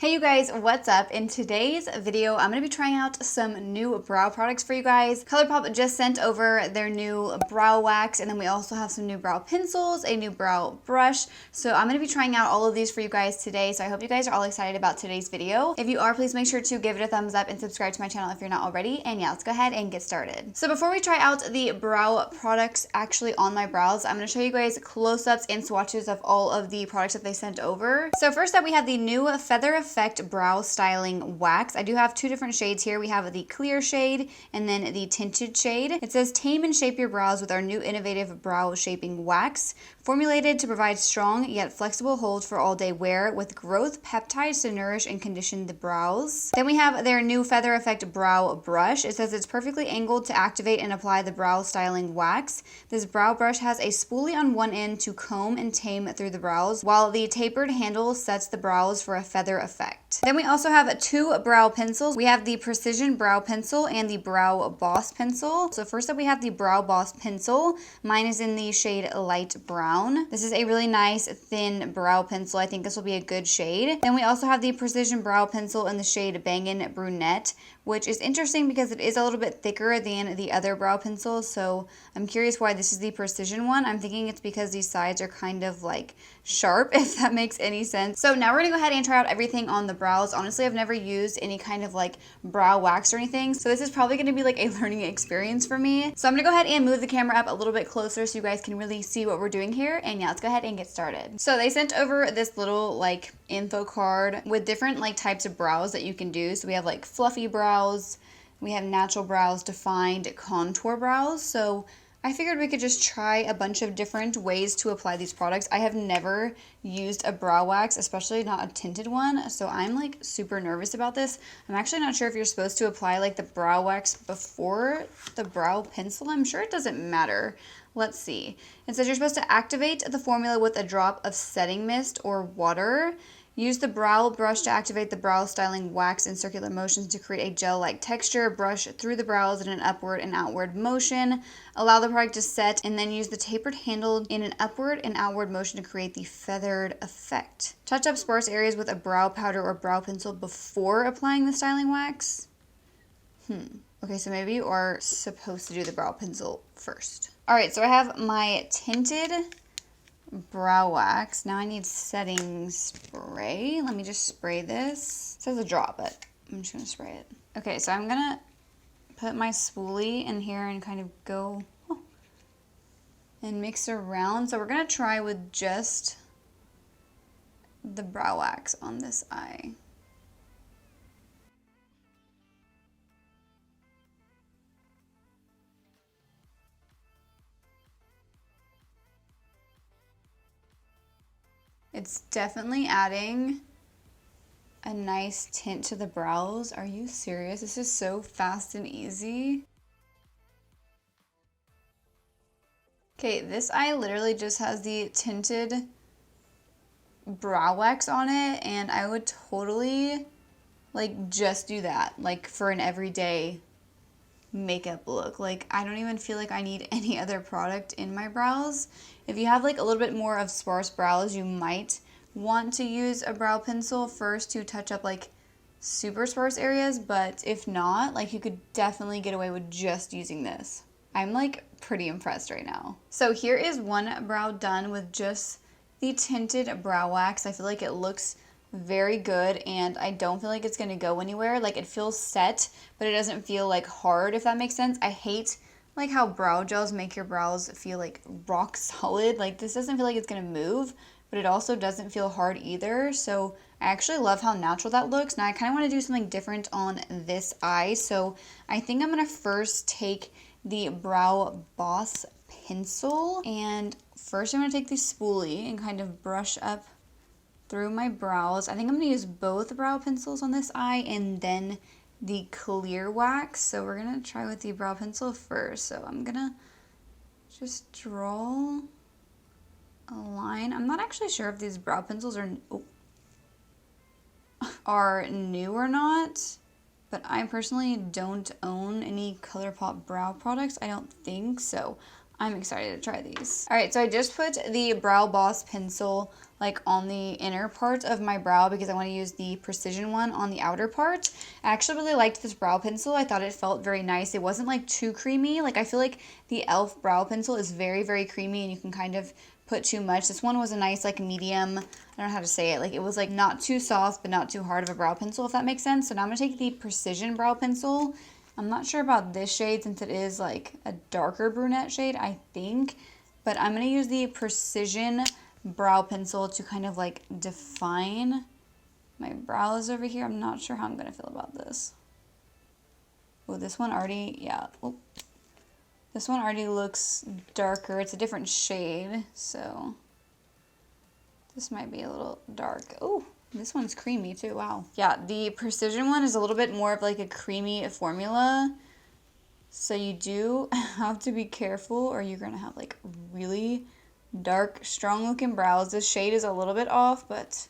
Hey you guys, what's up? In today's video, I'm going to be trying out some new brow products for you guys. Colourpop just sent over their new brow wax, and then we also have some new brow pencils, a new brow brush. So I'm going to be trying out all of these for you guys today. So I hope you guys are all excited about today's video. If you are, please make sure to give it a thumbs up and subscribe to my channel if you're not already. And yeah, let's go ahead and get started. So before we try out the brow products actually on my brows, I'm going to show you guys close-ups and swatches of all of the products that they sent over. So first up, we have the new Feather Effect Brow Styling Wax. I do have two different shades here. We have the clear shade and then the tinted shade. It says, tame and shape your brows with our new innovative brow shaping wax, formulated to provide strong yet flexible hold for all day wear with growth peptides to nourish and condition the brows. Then we have their new Feather Effect Brow Brush. It says it's perfectly angled to activate and apply the brow styling wax. This brow brush has a spoolie on one end to comb and tame through the brows, while the tapered handle sets the brows for a feather effect. Then we also have two brow pencils. We have the Precision Brow Pencil and the Brow Boss Pencil. So first up, we have the Brow Boss Pencil. Mine is in the shade Light Brown. This is a really nice thin brow pencil. I think this will be a good shade. Then we also have the Precision Brow Pencil in the shade Bangin' Brunette, which is interesting because it is a little bit thicker than the other brow pencils. So I'm curious why this is the precision one. I'm thinking it's because these sides are kind of like sharp, if that makes any sense. So now we're gonna go ahead and try out everything on the brows. Honestly, I've never used any kind of like brow wax or anything, so this is probably gonna be like a learning experience for me. So I'm gonna go ahead and move the camera up a little bit closer so you guys can really see what we're doing here. And yeah, let's go ahead and get started. So they sent over this little like info card with different like types of brows that you can do. So we have like fluffy brows, we have natural brows, defined, contour brows. So I figured we could just try a bunch of different ways to apply these products. I have never used a brow wax, especially not a tinted one, so I'm like super nervous about this. I'm actually not sure if you're supposed to apply like the brow wax before the brow pencil. I'm sure it doesn't matter. Let's see. It says you're supposed to activate the formula with a drop of setting mist or water. Use the brow brush to activate the brow styling wax in circular motions to create a gel-like texture. Brush through the brows in an upward and outward motion. Allow the product to set, and then use the tapered handle in an upward and outward motion to create the feathered effect. Touch up sparse areas with a brow powder or brow pencil before applying the styling wax. Okay, so maybe you are supposed to do the brow pencil first. All right, so I have my tinted brow wax. Now I need setting spray. Let me just spray this. It says a drop, but I'm just gonna spray it. Okay, so I'm gonna put my spoolie in here and kind of go and mix around. So we're gonna try with just the brow wax on this eye. It's definitely adding a nice tint to the brows. Are you serious? This is so fast and easy. Okay, this eye literally just has the tinted brow wax on it, and I would totally like just do that, like for an everyday makeup look. Like I don't even feel like I need any other product in my brows. If you have like a little bit more of sparse brows, you might want to use a brow pencil first to touch up like super sparse areas, but if not, like you could definitely get away with just using this. I'm like pretty impressed right now. So here is one brow done with just the tinted brow wax. I feel like it looks very good, and I don't feel like it's gonna go anywhere. Like it feels set, but it doesn't feel like hard, if that makes sense. I hate like how brow gels make your brows feel like rock solid. Like this doesn't feel like it's gonna move, but it also doesn't feel hard either. So I actually love how natural that looks. Now I kind of want to do something different on this eye, so I think I'm gonna first take the Brow Boss pencil, and first I'm gonna take the spoolie and kind of brush up through my brows. I think I'm gonna use both brow pencils on this eye and then the clear wax. So we're gonna try with the brow pencil first. So I'm gonna just draw a line. I'm not actually sure if these brow pencils are new or not, but I personally don't own any Colourpop brow products. I don't think so. I'm excited to try these. All right, so I just put the Brow Boss pencil like on the inner part of my brow because I want to use the precision one on the outer part. I actually really liked this brow pencil. I thought it felt very nice. It wasn't like too creamy. Like I feel like the e.l.f. brow pencil is very, very creamy and you can kind of put too much. This one was a nice like medium, I don't know how to say it, like it was like not too soft but not too hard of a brow pencil, if that makes sense. So now I'm going to take the precision brow pencil. I'm not sure about this shade since it is like a darker brunette shade, I think. But I'm going to use the precision brow pencil to kind of like define my brows over here. I'm not sure how I'm going to feel about this. Oh, this one already, yeah. Oh, this one already looks darker. It's a different shade, so this might be a little dark. Oh, this one's creamy too, wow. Yeah, the precision one is a little bit more of like a creamy formula. So you do have to be careful or you're gonna have like really dark, strong looking brows. This shade is a little bit off, but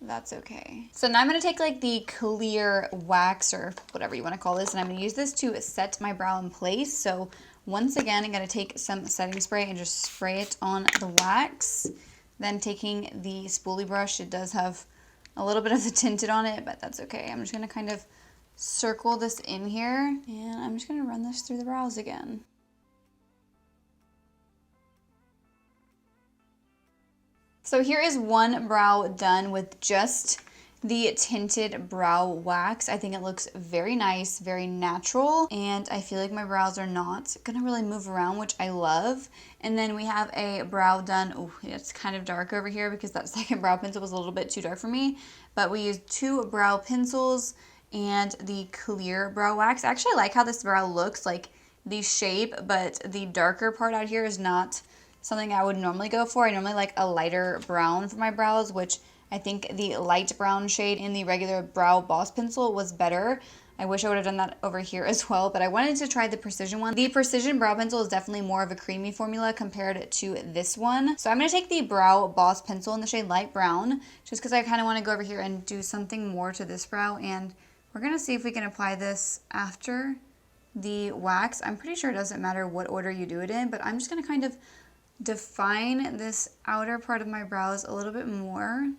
that's okay. So now I'm gonna take like the clear wax or whatever you wanna call this, and I'm gonna use this to set my brow in place. So once again, I'm gonna take some setting spray and just spray it on the wax. Then taking the spoolie brush, it does have a little bit of the tinted on it, but that's okay. I'm just gonna kind of circle this in here and I'm just gonna run this through the brows again. So here is one brow done with just the Tinted Brow Wax. I think it looks very nice, very natural, and I feel like my brows are not gonna really move around, which I love. And then we have a brow done. Oh, it's kind of dark over here because that second brow pencil was a little bit too dark for me, but we used 2 brow pencils and the clear brow wax. I actually like how this brow looks, like the shape, but the darker part out here is not something I would normally go for. I normally like a lighter brown for my brows, which I think the light brown shade in the regular Brow Boss pencil was better. I wish I would have done that over here as well, but I wanted to try the precision one. The precision brow pencil is definitely more of a creamy formula compared to this one. So I'm going to take the Brow Boss pencil in the shade light brown, just because I kind of want to go over here and do something more to this brow, and we're going to see if we can apply this after the wax. I'm pretty sure it doesn't matter what order you do it in, but I'm just going to kind of define this outer part of my brows a little bit more.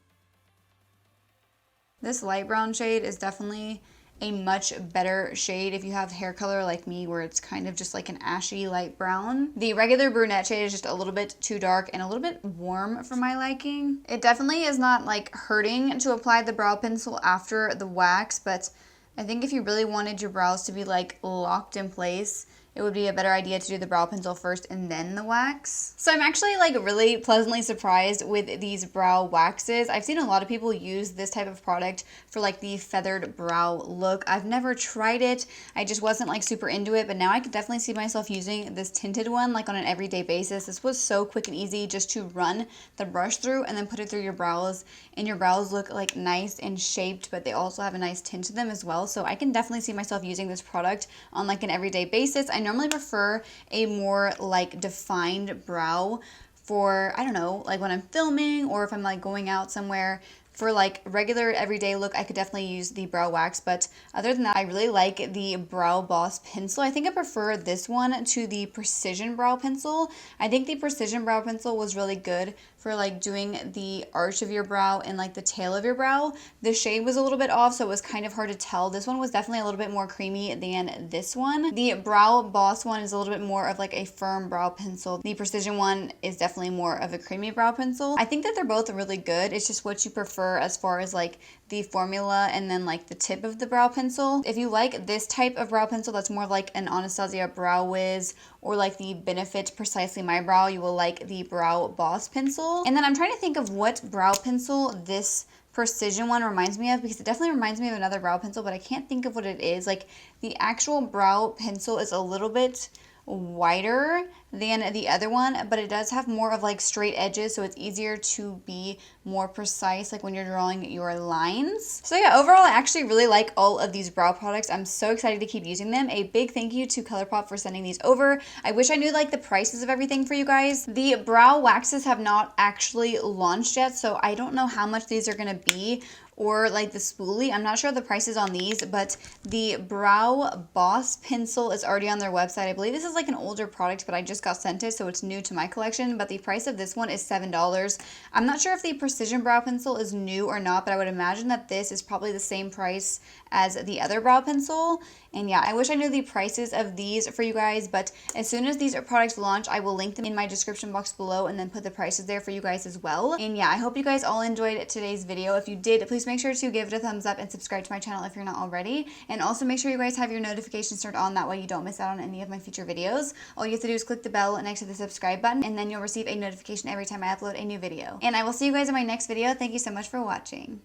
This light brown shade is definitely a much better shade if you have hair color like me where it's kind of just like an ashy light brown. The regular brunette shade is just a little bit too dark and a little bit warm for my liking. It definitely is not like hurting to apply the brow pencil after the wax, but I think if you really wanted your brows to be like locked in place, it would be a better idea to do the brow pencil first and then the wax. So I'm actually like really pleasantly surprised with these brow waxes. I've seen a lot of people use this type of product for like the feathered brow look. I've never tried it. I just wasn't like super into it, but now I could definitely see myself using this tinted one like on an everyday basis. This was so quick and easy just to run the brush through and then put it through your brows, and your brows look like nice and shaped, but they also have a nice tint to them as well. So I can definitely see myself using this product on like an everyday basis. I normally prefer a more like defined brow for, I don't know, like when I'm filming or if I'm like going out somewhere. For like regular everyday look, I could definitely use the brow wax, but other than that, I really like the Brow Boss pencil. I think I prefer this one to the Precision Brow Pencil. I think the Precision Brow Pencil was really good for like doing the arch of your brow and like the tail of your brow. The shade was a little bit off, so it was kind of hard to tell. This one was definitely a little bit more creamy than this one. The Brow Boss one is a little bit more of like a firm brow pencil. The Precision one is definitely more of a creamy brow pencil. I think that they're both really good. It's just what you prefer as far as like the formula and then like the tip of the brow pencil. If you like this type of brow pencil that's more like an Anastasia Brow Wiz or like the Benefit Precisely My Brow, you will like the Brow Boss pencil. And then I'm trying to think of what brow pencil this Precision one reminds me of, because it definitely reminds me of another brow pencil, but I can't think of what it is. Like the actual brow pencil is a little bit wider than the other one, but it does have more of like straight edges, so it's easier to be more precise like when you're drawing your lines. So yeah, overall I actually really like all of these brow products. I'm so excited to keep using them. A big thank you to Colourpop for sending these over. I wish I knew like the prices of everything for you guys. The brow waxes have not actually launched yet, so I don't know how much these are gonna be or like the spoolie. I'm not sure the prices on these, but the Brow Boss pencil is already on their website. I believe this is like an older product, but I just got sent it, so it's new to my collection. But the price of this one is $7. I'm not sure if the Precision Brow Pencil is new or not, but I would imagine that this is probably the same price as the other brow pencil. And yeah, I wish I knew the prices of these for you guys, but as soon as these products launch, I will link them in my description box below and then put the prices there for you guys as well. And yeah, I hope you guys all enjoyed today's video. If you did, please make sure to give it a thumbs up and subscribe to my channel if you're not already. And also make sure you guys have your notifications turned on, that way you don't miss out on any of my future videos. All you have to do is click the bell next to the subscribe button, and then you'll receive a notification every time I upload a new video. And I will see you guys in my next video. Thank you so much for watching.